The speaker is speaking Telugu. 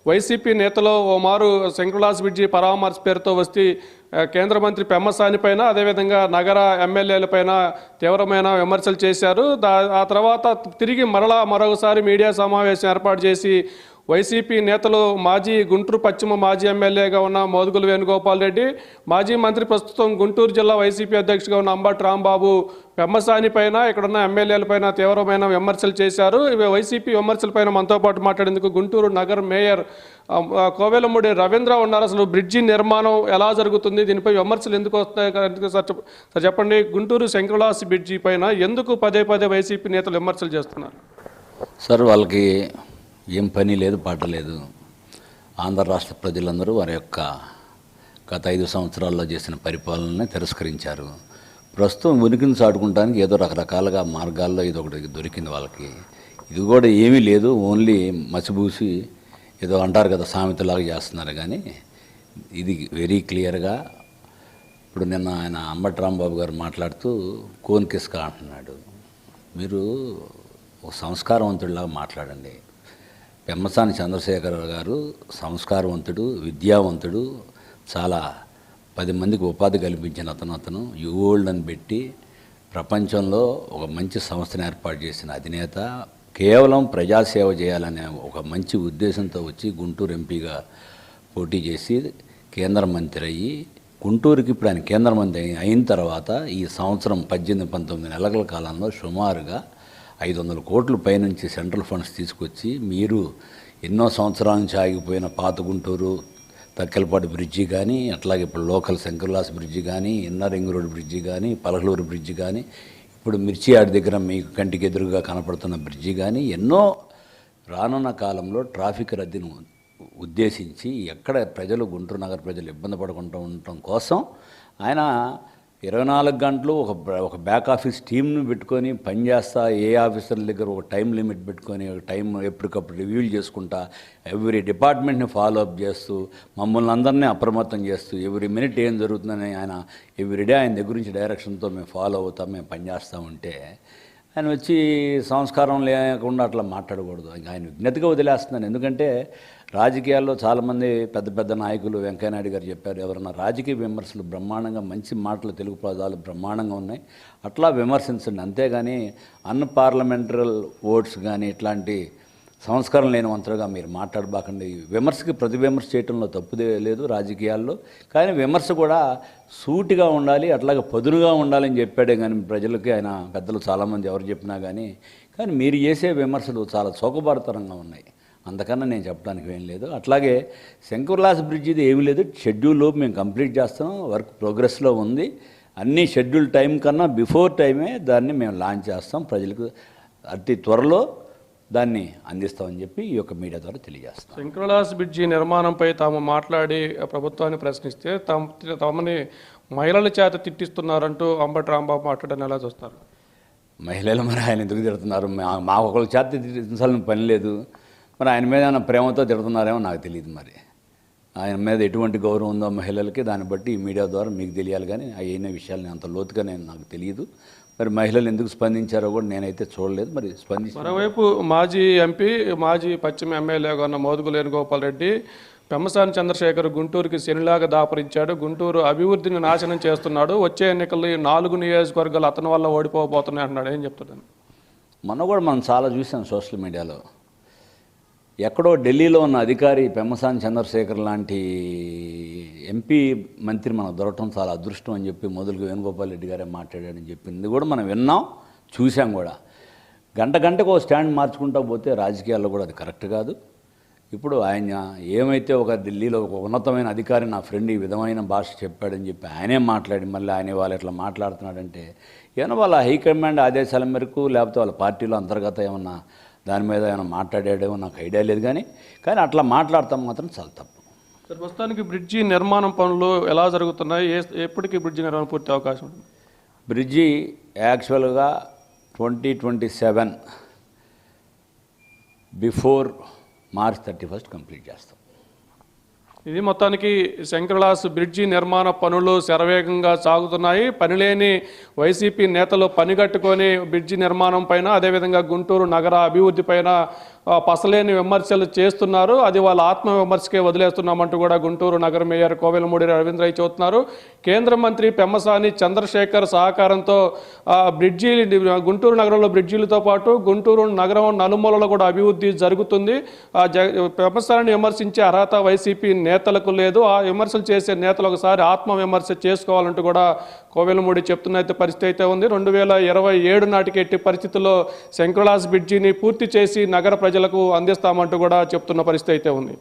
వైసీపీ నేతలు ఓ మారు శంకర్లాస్ బ్రిడ్జి పరామర్శ పేరుతో వస్తే కేంద్ర మంత్రి పెమ్మసాని పైన అదేవిధంగా నగర ఎమ్మెల్యేలపైన తీవ్రమైన విమర్శలు చేశారు. ఆ తర్వాత తిరిగి మరొకసారి మీడియా సమావేశం ఏర్పాటు చేసి వైసీపీ నేతలు గుంటూరు పశ్చిమ మాజీ ఎమ్మెల్యేగా ఉన్న మోదుగుల వేణుగోపాల్ రెడ్డి, మాజీ మంత్రి ప్రస్తుతం గుంటూరు జిల్లా వైసీపీ అధ్యక్షుడిగా ఉన్న అంబటి రాంబాబు పెమ్మసాని పైన ఇక్కడున్న ఎమ్మెల్యేలపైన తీవ్రమైన విమర్శలు చేశారు. వైసీపీ విమర్శలపైన మనతో పాటు మాట్లాడేందుకు గుంటూరు నగర మేయర్ కోవెలమూడి రవీంద్ర ఉన్నారు. అసలు బ్రిడ్జి నిర్మాణం ఎలా జరుగుతుంది, దీనిపై విమర్శలు ఎందుకు వస్తాయి సార్ చెప్పండి. గుంటూరు శంకర్లాస్ బ్రిడ్జి పైన ఎందుకు పదే వైసీపీ నేతలు విమర్శలు చేస్తున్నారు? సార్, వాళ్ళకి ఏం పని లేదు, పాట లేదు. ఆంధ్ర రాష్ట్ర ప్రజలందరూ వారి యొక్క గత 5 సంవత్సరాల్లో చేసిన పరిపాలనని తిరస్కరించారు. ప్రస్తుతం ఉనికిని చాటుకుంటానికి ఏదో రకరకాలుగా మార్గాల్లో ఇది ఒకటి దొరికింది వాళ్ళకి. ఇది కూడా ఏమీ లేదు, ఓన్లీ మసిబూసి ఏదో అంటారు కదా సామెతలాగా చేస్తున్నారు. కానీ ఇది వెరీ క్లియర్గా ఇప్పుడు నిన్న ఆయన అంబటి రాంబాబు గారు మాట్లాడుతూ కోన్ కిస్కా అంటున్నాడు. మీరు ఒక సంస్కారవంతుడిలాగా మాట్లాడండి. పెమ్మసాని చంద్రశేఖర్ గారు సంస్కారవంతుడు, విద్యావంతుడు, చాలా 10 మందికి ఉపాధి కల్పించిన అతను యువోల్డ్ అని పెట్టి ప్రపంచంలో ఒక మంచి సంస్థను ఏర్పాటు చేసిన అధినేత. కేవలం ప్రజాసేవ చేయాలనే ఒక మంచి ఉద్దేశంతో వచ్చి గుంటూరు ఎంపీగా పోటీ చేసి కేంద్ర మంత్రి అయ్యి గుంటూరుకి ఇప్పుడు ఆయన కేంద్ర మంత్రి అయిన తర్వాత ఈ సంవత్సరం 18-19 నెలల కాలంలో సుమారుగా 500 కోట్ల పైనుంచి సెంట్రల్ ఫండ్స్ తీసుకొచ్చి మీరు ఎన్నో సంవత్సరాల నుంచి ఆగిపోయిన పాత గుంటూరు తక్కెలపాటి బ్రిడ్జి కానీ, అట్లాగే ఇప్పుడు లోకల్ శంకర్లాస్ బ్రిడ్జి కానీ, ఇన్నర్ రింగ్ రోడ్ బ్రిడ్జి కానీ, పలకలూరు బ్రిడ్జి కానీ, ఇప్పుడు మిర్చి ఆడి దగ్గర మీకు కంటికి ఎదురుగా కనపడుతున్న బ్రిడ్జి కానీ, ఎన్నో రానున్న కాలంలో ట్రాఫిక్ రద్దీని ఉద్దేశించి ఎక్కడ ప్రజలు గుంటూరు నగర ప్రజలు ఇబ్బంది పడకుండా ఉండటం కోసం ఆయన 24 గంటలు ఒక బ్యాక్ ఆఫీస్ టీమ్ను పెట్టుకొని పనిచేస్తా, ఏ ఆఫీసర్ల దగ్గర ఒక టైం లిమిట్ పెట్టుకొని ఒక టైం ఎప్పటికప్పుడు రివ్యూలు చేసుకుంటా, ఎవ్రీ డిపార్ట్మెంట్ని ఫాలో అప్ చేస్తూ మమ్మల్ని అందరినీ అప్రమత్తం చేస్తూ ఎవ్రీ మినిట్ ఏం జరుగుతుందని ఆయన ఎవ్రీడే ఆయన దగ్గర నుంచి డైరెక్షన్తో మేము ఫాలో అవుతాం, మేము పనిచేస్తూ ఉంటే ఆయన వచ్చి సంస్కారం లేకుండా అట్లా మాట్లాడకూడదు. ఇంకా ఆయన విజ్ఞతగా వదిలేస్తున్నాను. ఎందుకంటే రాజకీయాల్లో చాలామంది పెద్ద నాయకులు, వెంకయ్యనాయుడు గారు చెప్పారు, ఎవరన్నా రాజకీయ విమర్శలు బ్రహ్మాండంగా మంచి మాటలు, తెలుగు పదాలు బ్రహ్మాండంగా ఉన్నాయి, అట్లా విమర్శించండి. అంతేగాని అన్పార్లమెంటరీ ఓట్స్ కానీ ఇట్లాంటి సంస్కారం లేని వంతులుగా మీరు మాట్లాడబాకండి. విమర్శకి ప్రతి విమర్శ చేయటంలో తప్పుదే లేదు రాజకీయాల్లో, కానీ విమర్శ కూడా సూటిగా ఉండాలి, అట్లాగే పదునుగా ఉండాలని చెప్పాడే. కానీ ప్రజలకి ఆయన పెద్దలు చాలామంది ఎవరు చెప్పినా కానీ మీరు చేసే విమర్శలు చాలా చౌకబారుతరంగా ఉన్నాయి. అందుకన్నా నేను చెప్పడానికి ఏం లేదు. అట్లాగే శంకర్లాస్ బ్రిడ్జిది ఏమీ లేదు, షెడ్యూల్లో మేము కంప్లీట్ చేస్తున్నాం, వర్క్ ప్రోగ్రెస్లో ఉంది. అన్ని షెడ్యూల్ టైం కన్నా బిఫోర్ టైమే దాన్ని మేము లాంచ్ చేస్తాం, ప్రజలకు అతి త్వరలో దాన్ని అందిస్తామని చెప్పి ఈ యొక్క మీడియా ద్వారా తెలియజేస్తాం. శంకర్లాస్ బ్రిడ్జి నిర్మాణంపై తాము మాట్లాడి ప్రభుత్వాన్ని ప్రశ్నిస్తే తమని మహిళల చేత తిట్టిస్తున్నారంటూ అంబటి రాంబాబు మాట్లాడని ఎలా చూస్తారు? మహిళలు మరి ఆయన ఎందుకు తిడుతున్నారు? మా ఒకళ్ళ చేత తిట్టించాలని పని లేదు. మరి ఆయన మీద ఏమైనా ప్రేమతో తిడుతున్నారేమో నాకు తెలియదు. మరి ఆయన మీద ఎటువంటి గౌరవం ఉందో మహిళలకి, దాన్ని బట్టి ఈ మీడియా ద్వారా మీకు తెలియాలి. కానీ అయిన విషయాలు అంత లోతుగా నాకు తెలియదు. మరి మహిళలు ఎందుకు స్పందించారో కూడా నేనైతే చూడలేదు. మరి మరోవైపు మాజీ ఎంపీ, మాజీ పశ్చిమ ఎమ్మెల్యేగా ఉన్న మోదుగుల వేణుగోపాల్ రెడ్డి పెమ్మసాని చంద్రశేఖర్ గుంటూరుకి శనిలాగా దాపరించాడు, గుంటూరు అభివృద్ధిని నాశనం చేస్తున్నాడు, వచ్చే ఎన్నికల్లో 4 నియోజకవర్గాలు అతని వల్ల ఓడిపోబోతున్నాయి అన్నాడు. ఏం చెప్తాడు? మనం చాలా చూసాం సోషల్ మీడియాలో. ఎక్కడో ఢిల్లీలో ఉన్న అధికారి పెమ్మసాని చంద్రశేఖర్ లాంటి ఎంపీ మంత్రి మనకు దొరకటం చాలా అదృష్టం అని చెప్పి మొదలుగా వేణుగోపాల్ రెడ్డి గారే మాట్లాడాడని చెప్పింది కూడా మనం విన్నాం, చూసాం కూడా. గంటకు స్టాండ్ మార్చుకుంటూ పోతే రాజకీయాల్లో కూడా అది కరెక్ట్ కాదు. ఇప్పుడు ఆయన ఏమైతే ఒక ఢిల్లీలో ఒక ఉన్నతమైన అధికారి నా ఫ్రెండ్ ఈ విధమైన భాష చెప్పాడని చెప్పి ఆయనే మాట్లాడి మళ్ళీ ఆయన వాళ్ళు ఎట్లా మాట్లాడుతున్నాడంటే ఏమైనా వాళ్ళ హైకమాండ్ ఆదేశాల మేరకు, లేకపోతే వాళ్ళ పార్టీలో అంతర్గత ఏమన్నా దాని మీద ఏమైనా మాట్లాడాడేమో నాకు ఐడియా లేదు. కానీ అట్లా మాట్లాడతాం మాత్రం చాలా తప్పు. ప్రస్తుతానికి బ్రిడ్జి నిర్మాణం పనులు ఎలా జరుగుతున్నాయి? ఎప్పటికీ బ్రిడ్జి నిర్మాణం పూర్తి అవకాశం ఉంది? బ్రిడ్జి యాక్చువల్గా 2027 బిఫోర్ March 31 కంప్లీట్ చేస్తాం. ఇది మొత్తానికి శంకర్లాస్ బ్రిడ్జి నిర్మాణ పనులు శరవేగంగా సాగుతున్నాయి. పనిలేని వైసీపీ నేతలు పనిగట్టుకొని బ్రిడ్జి నిర్మాణం పైన, అదేవిధంగా గుంటూరు నగర అభివృద్ధి పైన పసలేని విమర్శలు చేస్తున్నారు. అది వాళ్ళ ఆత్మ విమర్శకే వదిలేస్తున్నామంటూ కూడా గుంటూరు నగర మేయర్ కోవెలమూడి రవీంద్రయ్య చెబుతున్నారు. కేంద్ర మంత్రి పెమ్మసాని చంద్రశేఖర్ సహకారంతో గుంటూరు నగరంలో బ్రిడ్జీలతో పాటు గుంటూరు నగరం నలుమూలలో కూడా అభివృద్ధి జరుగుతుంది. పెమ్మసానిని విమర్శించే అర్హత వైసీపీ నేతలకు లేదు. ఆ విమర్శలు చేసే నేతలు ఒకసారి ఆత్మ విమర్శ చేసుకోవాలంటూ కూడా కోవెలమూడి చెప్తున్న పరిస్థితి అయితే ఉంది. 2027 నాటికి ఎట్టి పరిస్థితుల్లో శంకర్లాస్ బ్రిడ్జిని పూర్తి చేసి నగర ప్రజలకు అందిస్తామంటూ కూడా చెప్తున్న పరిస్థితి అయితే ఉంది.